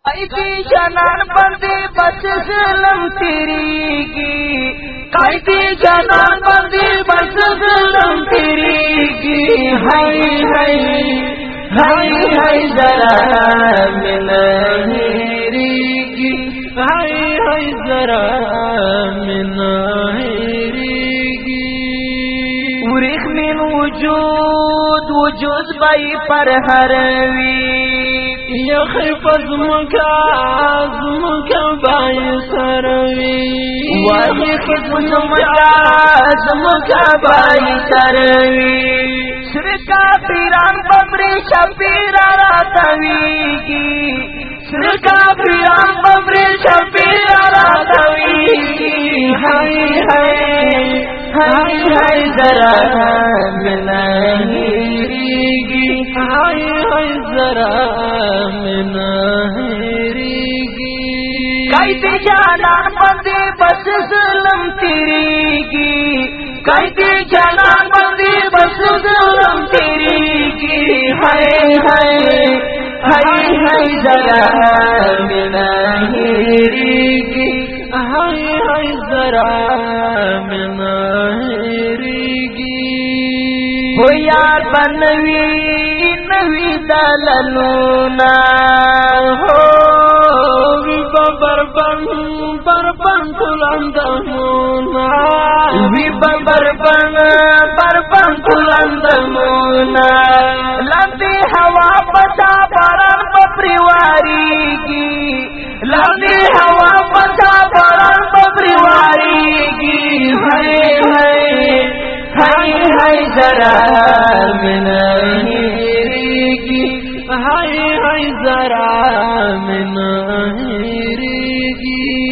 कैदी जनान बंदी बस जुल्म तेरीगी, कैदी जनान बंदी बस जुल्म तेरीगी। हाय हाय हाय हाय जरा मिलनेरीगी, हाय हाय जरा मिलनेरीगी। उरिख मिन वजूद वजूद बाई पर हरवी, यखफज़मुका बाई सरवी, यखफज़मुका बाई सरवी। श्रका पीरान बमरी शबीरा रातवीगी, श्रका पीरान बमरी शबीरा रातवीगी। हाय हाय हाय हाय जरा मिलनेरीगी, हाय हाय जरा मिलनेरीगी। कैदी जनान बंदी बस जुल्म तेरीगी, कैदी जनान बंदी बस जुल्म तेरीगी। हाय हाय हाय हाय जरा मिलनेरीगी, हाय हाय जरा मिलनेरीगी। हो यार बनवी नवी दललूना हो, बरबन तुलंदमुना, बरबन तुलंदमुना। लंदी हवा बचा बरन परिवारीगी, लंदी हवा बचा बरन परिवारीगी। हाय हाय हाय हाय जरा मिलनेरीगी, हाय हाय जरा मिलनेरीगी।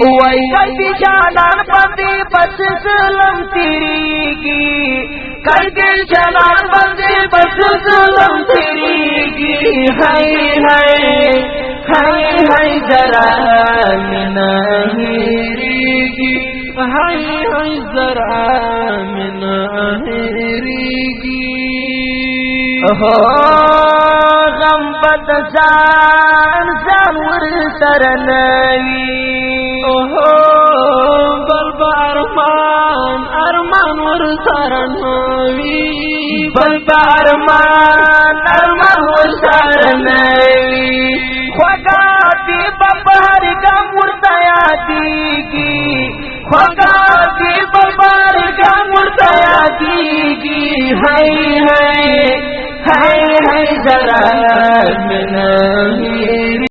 वही कैदी जनान बंदी बस जुल्म तेरीगी, कैदी जनान बंदी बस जुल्म तेरीगी। हाय हाय हाय हाय जरा मिलनेरीगी, हाय हाय जरा मिलनेरीगी। हो गम बदजान जानवर तरनवी, ओहो बलबा अरमान वर तरनवी, बलबा अरमान वर तरनवी। ख्वागाती बबर गम उर्तया दीगी, ख्वागाती बबर गम उर्तया दीगी। हाय हाय हाय हाय जरा मिलनेरीगी।